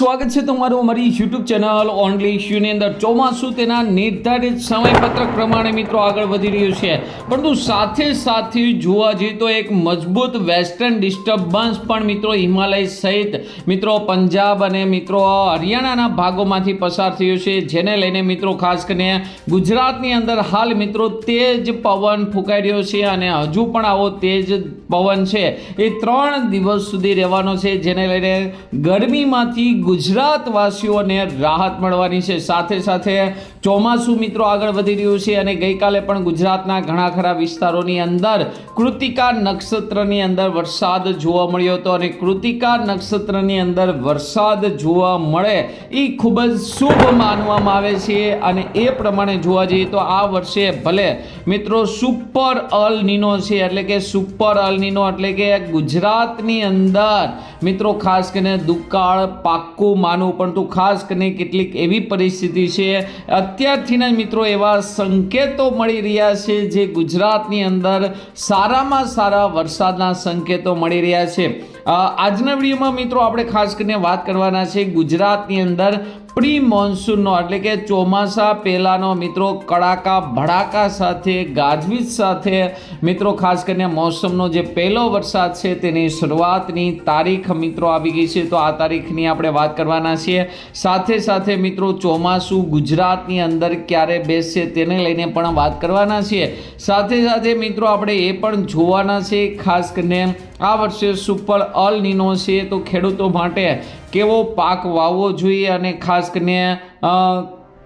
સ્વાગત છે તમારું અમારી યુટ્યુબ ચેનલ ઓનલી ઇશ્યુની અંદર। ચોમાસું તેના નિર્ધારિત સમયપત્રક પ્રમાણે મિત્રો આગળ વધી રહ્યું છે, પરંતુ સાથે જોવા જઈએ તો એક મજબૂત વેસ્ટર્ન ડિસ્ટર્બન્સ પણ મિત્રો હિમાલય સહિત મિત્રો પંજાબ અને મિત્રો હરિયાણાના ભાગોમાંથી પસાર થયું છે, જેને લઈને મિત્રો ખાસ કરીને ગુજરાતની અંદર હાલ મિત્રો તેજ પવન ફૂંકાઈ રહ્યો છે અને હજુ પણ આવો તેજ પવન છે એ 3 દિવસ સુધી રહેવાનો છે, જેને લઈને ગરમીમાંથી ગુજરાતવાસીઓને રાહત મળવાની છે। સાથે ચોમાસું મિત્રો આગળ વધી રહ્યું છે અને ગઈકાલે પણ ગુજરાતના ઘણા ખરા વિસ્તારોની અંદર કૃતિકા નક્ષત્રની અંદર વરસાદ જોવા મળ્યો હતો અને કૃતિકા નક્ષત્રની અંદર વરસાદ જોવા મળે એ ખૂબ જ શુભ માનવામાં આવે છે। અને એ પ્રમાણે જોવા જઈએ તો આ વર્ષે ભલે મિત્રો સુપર અલ નીનો છે, એટલે કે સુપર અલ નીનો એટલે કે ગુજરાતની અંદર મિત્રો ખાસ કરીને દુકાળ પાક્કું માનવું, પરંતુ ખાસ કરીને કેટલીક એવી પરિસ્થિતિ છે અત્યારથી જ મિત્રો એવા સંકેતો મળી રહ્યા છે જે ગુજરાતની અંદર સારામાં સારા વરસાદના સંકેતો મળી રહ્યા છે। આજના વિડીયોમાં મિત્રો આપણે ખાસ કરીને વાત કરવાના છે ગુજરાતની અંદર પ્રી મોન્સૂનનો એટલે કે ચોમાસા પહેલાનો મિત્રો કડાકા ભડાકા સાથે ગાજવીજ સાથે મિત્રો ખાસ કરીને મોસમનો જે પહેલો વરસાદ છે તેની શરૂઆતની તારીખ મિત્રો આવી ગઈ છે, તો આ તારીખની આપણે વાત કરવાના છીએ। સાથે મિત્રો ચોમાસું ગુજરાતની અંદર ક્યારે બેસશે તેને લઈને પણ વાત કરવાના છીએ। સાથે મિત્રો આપણે એ પણ જોવાના છે ખાસ કરીને આ વર્ષે સુપર અલ નીનો છે તો ખેડૂતો માટે કેવો પાક વાવવો જોઈએ અને ખાસ કરીને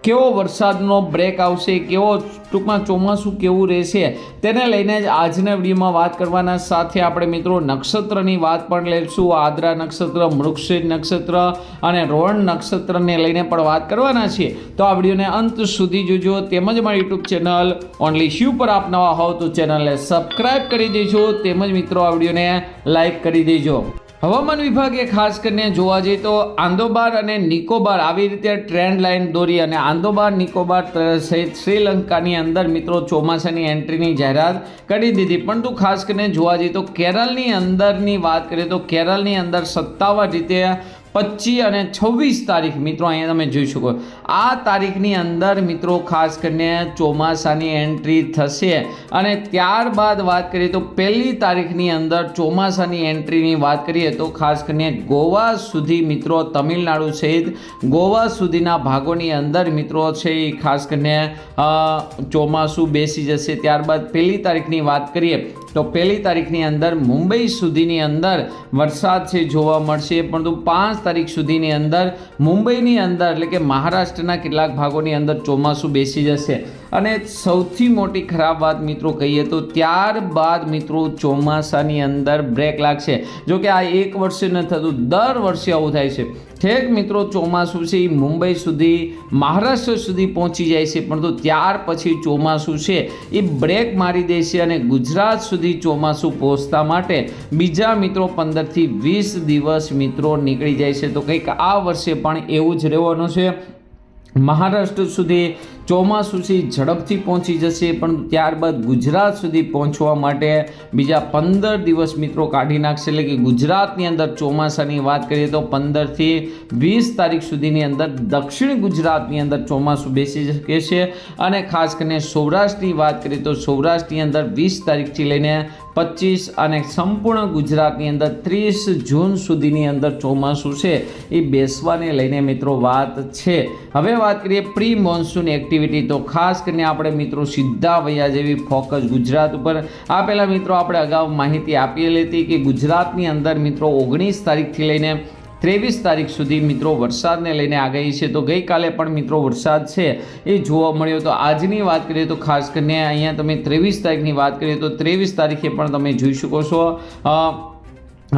કેવો વરસાદનો બ્રેક આવશે, કેવો ટૂંકમાં ચોમાસું કેવું રહેશે તેને લઈને જ આજના વિડીયોમાં વાત કરવાના। સાથે આપણે મિત્રો નક્ષત્રની વાત પણ લઈશું, આદ્રા નક્ષત્ર, મૃગશિર નક્ષત્ર અને રોહિણી નક્ષત્રને લઈને પણ વાત કરવાના છીએ, તો આ વિડીયોને અંત સુધી જોજો। તેમજ મારી યુટ્યુબ ચેનલ ઓનલી ઇશ્યુ પર આપ નવા હોવ તો ચેનલને સબસ્ક્રાઈબ કરી દેજો, તેમજ મિત્રો આ વિડીયોને લાઈક કરી દેજો। હવામાન વિભાગે ખાસ કરીને જોવા જઈએ તો આંદોબાર અને નિકોબાર આવી રીતે ટ્રેન્ડ લાઇન દોરી અને આંદોબાર નિકોબાર સહિત શ્રીલંકાની અંદર મિત્રો ચોમાસાની એન્ટ્રીની જાહેરાત કરી દીધી, પરંતુ ખાસ કરીને જોવા જઈએ તો કેરળની અંદરની વાત કરીએ તો કેરળની અંદર સત્તાવાર રીતે 25 અને 26 તારીખ મિત્રો અહીંયા તમે જોઈ શકો આ તારીખની અંદર મિત્રો ખાસ કરીને ચોમાસાની એન્ટ્રી થશે અને ત્યારબાદ વાત કરીએ તો 1 તારીખની અંદર ચોમાસાની એન્ટ્રીની વાત કરીએ તો ખાસ કરીને ગોવા સુધી મિત્રો તમિલનાડુ સહિત ગોવા સુધીના ભાગોની અંદર મિત્રો છે એ ખાસ કરીને ચોમાસું બેસી જશે। ત્યારબાદ 1 તારીખની વાત કરીએ તો 1 તારીખની અંદર મુંબઈ સુધીની અંદર વરસાદ છે જોવા મળશે, પરંતુ 5 તારીખ સુધીની અંદર મુંબઈની અંદર એટલે કે મહારાષ્ટ્રના કેટલાક ભાગોની અંદર ચોમાસું બેસી જશે। અને સૌથી મોટી ખરાબ વાત મિત્રો કહીએ તો ત્યારબાદ મિત્રો ચોમાસાની અંદર બ્રેક લાગશે। જો કે આ એક વર્ષે ન થતું, દર વર્ષે આવું થાય છે। ઠેક મિત્રો ચોમાસું છે એ મુંબઈ સુધી મહારાષ્ટ્ર સુધી પહોંચી જાય છે, પરંતુ ત્યાર પછી ચોમાસું છે એ બ્રેક મારી દે છે અને ગુજરાત સુધી ચોમાસું પહોંચતા માટે બીજા મિત્રો 15 થી 20 દિવસ મિત્રો નીકળી જાય છે। તો કંઈક આ વર્ષે પણ એવું જ રહેવાનું છે। મહારાષ્ટ્ર સુધી ચોમાસું છે ઝડપથી પહોંચી જશે, પણ ત્યારબાદ ગુજરાત સુધી પહોંચવા માટે બીજા 15 દિવસ મિત્રો કાઢી નાખશે, એટલે કે ગુજરાતની અંદર ચોમાસાની વાત કરીએ તો 15 થી 20 તારીખ સુધીની અંદર દક્ષિણ ગુજરાતની અંદર ચોમાસું બેસી શકે છે। અને ખાસ કરીને સૌરાષ્ટ્રની વાત કરીએ તો સૌરાષ્ટ્રની અંદર 20 તારીખથી લઈને 25 અને સંપૂર્ણ ગુજરાતની અંદર 30 જૂન સુધીની અંદર ચોમાસું છે એ બેસવાને લઈને મિત્રો વાત છે। હવે વાત કરીએ પ્રી મોન્સૂન એક્ટિવિટી, તો ખાસ કરીને આપણે મિત્રો સીધા વયા જેવી ફોકસ ગુજરાત ઉપર। આ પહેલાં મિત્રો આપણે અગાઉ માહિતી આપેલી હતી કે ગુજરાતની અંદર મિત્રો 19 તારીખથી લઈને 23 તારીખ સુધી મિત્રો વરસાદને લઈને આગાહી છે, તો ગઈકાલે પણ મિત્રો વરસાદ છે એ જોવા મળ્યો। તો આજની વાત કરીએ તો ખાસ કરીને અહીંયા તમે 23 તારીખની વાત કરીએ તો 23 તારીખે પણ તમે જોઈ શકો છો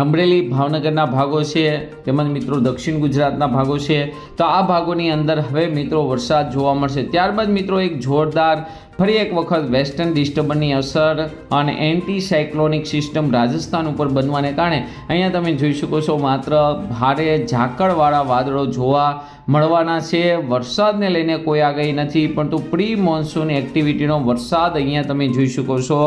અમરેલી ભાવનગરના ભાગો છે, તેમજ મિત્રો દક્ષિણ ગુજરાતના ભાગો છે, તો આ ભાગોની અંદર હવે મિત્રો વરસાદ જોવા મળશે। ત્યારબાદ મિત્રો એક જોરદાર ફરી એક વખત વેસ્ટર્ન ડિસ્ટર્બન્સની અસર અને એન્ટી સાયક્લોનિક સિસ્ટમ રાજસ્થાન ઉપર બનવાને કારણે અહીંયા તમે જોઈ શકો છો માત્ર ભારે ઝાકળવાળા વાદળો જોવા મળવાના છે. વરસાદને લઈને કોઈ આગાહી નથી, પરંતુ પ્રી મોન્સૂન એક્ટિવિટીનો વરસાદ અહીંયા તમે જોઈ શકો છો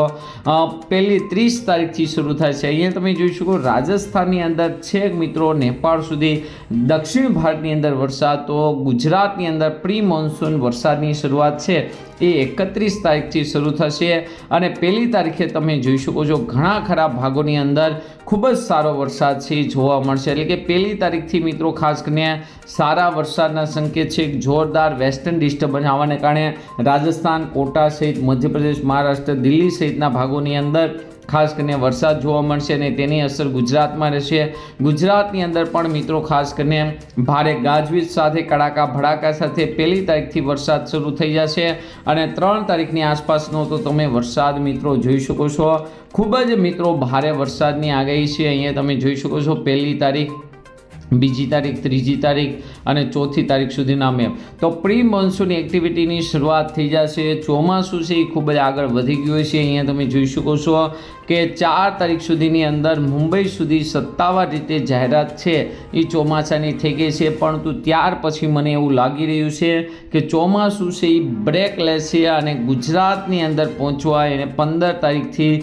પહેલી 30 તારીખથી શરૂ થાય છે. અહીંયા તમે જોઈ શકો રાજસ્થાનની અંદર છેક મિત્રો નેપાળ સુધી, દક્ષિણ ભારતની અંદર વરસાદ, તો ગુજરાતની અંદર પ્રી મોન્સૂન વરસાદની શરૂઆત છે એ 31 તારીખથી શરૂ થશે અને પહેલી તારીખે તમે જોઈ શકો છો ઘણા ખરા ભાગોની અંદર ખૂબ જ સારો વરસાદ છે જોવા મળશે. એટલે કે પહેલી તારીખથી મિત્રો ખાસ કરીને સારા વરસાદના સંકેત છે. જોરદાર વેસ્ટર્ન ડિસ્ટર્બન્સ આવવાને કારણે રાજસ્થાન, કોટા સહિત મધ્યપ્રદેશ, મહારાષ્ટ્ર, દિલ્હી સહિતના ભાગોની અંદર ખાસ કરીને વરસાદ જોવા મળશે અને તેની અસર ગુજરાતમાં રહેશે. ગુજરાતની અંદર પણ મિત્રો ખાસ કરીને ભારે ગાજવીજ સાથે કડાકા ભડાકા સાથે પહેલી તારીખથી વરસાદ શરૂ થઈ જશે અને 3 તારીખની આસપાસનો તો તમે વરસાદ મિત્રો જોઈ શકો છો. ખૂબ જ મિત્રો ભારે વરસાદની આગાહી છે. અહીંયા તમે જોઈ શકો છો પહેલી તારીખ, બીજી તારીખ, ત્રીજી તારીખ અને ચોથી તારીખ સુધીના મેપ. તો પ્રી મોન્સૂન એક્ટિવિટીની શરૂઆત થઈ જશે. ચોમાસું છે એ ખૂબ જ આગળ વધી ગયું છે. અહીંયા તમે જોઈ શકો છો કે 4 તારીખ સુધીની અંદર મુંબઈ સુધી સત્તાવાર રીતે જાહેરાત છે એ ચોમાસાની થઈ ગઈ છે, પરંતુ ત્યાર પછી મને એવું લાગી રહ્યું છે કે ચોમાસું છે એ બ્રેક લેશે અને ગુજરાતની અંદર પહોંચવા એને 15 તારીખથી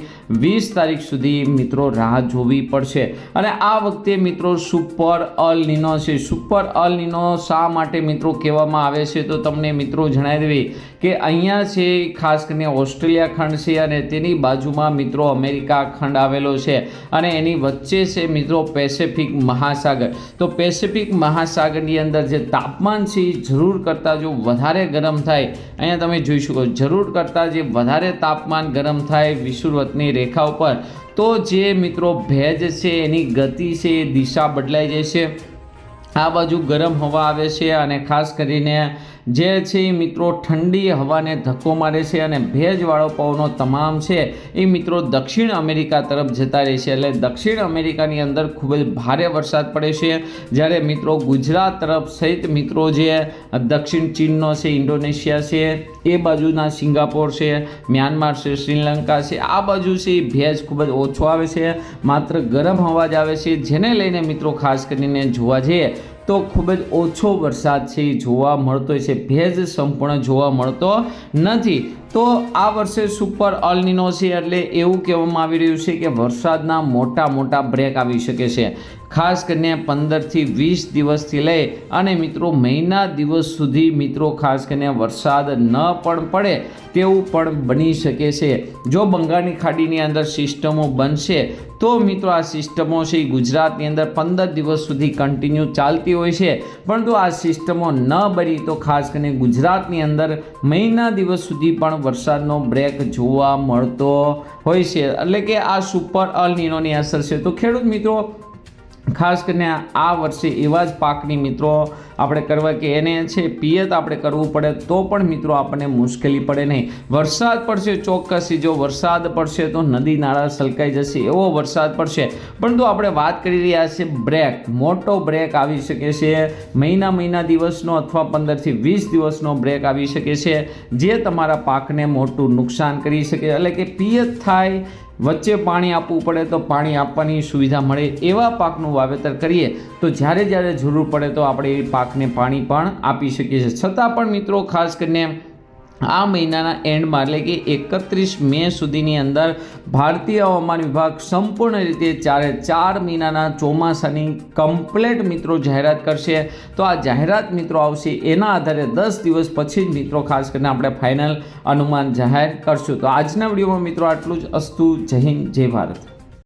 20 તારીખ સુધી મિત્રો રાહ જોવી પડશે. અને આ વખતે મિત્રો સુપર અલ નીનો છે. સુપર અલ નીનો શા માટે મિત્રો કહેવામાં આવે છે તો તમને મિત્રો જણાવી દેવી કે અહીંયા છે ખાસ કરીને ઓસ્ટ્રેલિયા ખંડ છે અને તેની બાજુમાં મિત્રો અમેરિકા ખંડ આવેલો છે અને એની વચ્ચે છે મિત્રો પેસિફિક મહાસાગર. તો પેસિફિક મહાસાગરની અંદર જે તાપમાન છે એ જરૂર કરતાં જો વધારે ગરમ થાય, અહીંયા તમે જોઈ શકો જરૂર કરતાં જે વધારે તાપમાન ગરમ થાય વિષુવવૃત્તની રેખા ઉપર, તો જે મિત્રો ભેજ છે એની ગતિ છે એ દિશા બદલાઈ જાય છે. આ બાજુ ગરમ હવા આવે છે અને ખાસ કરીને જે છે એ મિત્રો ઠંડી હવાને ધક્કો મારે છે અને ભેજવાળો પવનો તમામ છે એ મિત્રો દક્ષિણ અમેરિકા તરફ જતા રહે છે. એટલે દક્ષિણ અમેરિકાની અંદર ખૂબ જ ભારે વરસાદ પડે છે, જ્યારે મિત્રો ગુજરાત તરફ સહિત મિત્રો જે દક્ષિણ ચીનનો છે, ઇન્ડોનેશિયા છે, એ બાજુના સિંગાપોર છે, મ્યાનમાર છે, શ્રીલંકા છે, આ બાજુ છે એ ભેજ ખૂબ જ ઓછો આવે છે, માત્ર ગરમ હવા જ આવે છે, જેને લઈને મિત્રો ખાસ કરીને જોવા જઈએ તો ખૂબ જ ઓછો વરસાદ છે એ જોવા મળતો છે. ભેજ સંપૂર્ણ જોવા મળતો નથી. તો આ વર્ષે સુપર અલ નીનો છે એટલે એવું કહેવામાં આવી રહ્યું છે કે વરસાદના મોટા બ્રેક આવી શકે છે. ખાસ કરીને 15થી 20 દિવસથી લઈ અને મિત્રો મહિના દિવસ સુધી મિત્રો ખાસ કરીને વરસાદ ન પણ પડે તેવું પણ બની શકે છે. જો બંગાળની ખાડીની અંદર સિસ્ટમો બનશે તો મિત્રો આ સિસ્ટમો છે એ ગુજરાતની અંદર 15 દિવસ સુધી કન્ટિન્યુ ચાલતી હોય છે, પરંતુ આ સિસ્ટમો ન બની તો ખાસ કરીને ગુજરાતની અંદર મહિના દિવસ સુધી પણ વરસાદનો બ્રેક જોવા મળતો હોય છે. એટલે કે આ સુપર અલ નીનોની અસર છે. તો ખેડૂત મિત્રો ખાસ કરીને આ વર્ષે એવા જ પાકની મિત્રો આપણે કરવા કે એને છે પિયત આપણે કરવું પડે તો પણ મિત્રો આપણને મુશ્કેલી પડે નહીં. વરસાદ પડશે ચોક્કસ, જો વરસાદ પડશે તો નદી નાળા છલકાઈ જશે એવો વરસાદ પડશે, પરંતુ આપણે વાત કરી રહ્યા છીએ બ્રેક, મોટો બ્રેક આવી શકે છે. મહિના દિવસનો અથવા 15થી 20 દિવસનો બ્રેક આવી શકે છે, જે તમારા પાકને મોટું નુકસાન કરી શકે. એટલે કે પિયત થાય, વચ્ચે પાણી આપવું પડે તો પાણી આપવાની સુવિધા મળે એવા પાકનું વાવેતર કરીએ તો જ્યારે જરૂર પડે તો આપણે એ પાકને પાણી પણ આપી શકીએ છીએ. છતાં પણ મિત્રો ખાસ કરીને આ મહિનાના એન્ડમાં એટલે કે 31 મે સુધીની અંદર ભારતીય હવામાન વિભાગ સંપૂર્ણ રીતે 4 મહિનાના ચોમાસાની કમ્પ્લેટ મિત્રો જાહેરાત કરશે. તો આ જાહેરાત મિત્રો આવશે એના આધારે 10 દિવસ પછી જ મિત્રો ખાસ કરીને આપણે ફાઇનલ અનુમાન જાહેર કરશું. તો આજના વિડીયોમાં મિત્રો આટલું જ. અસ્તુ. જય હિન્દ, જય ભારત.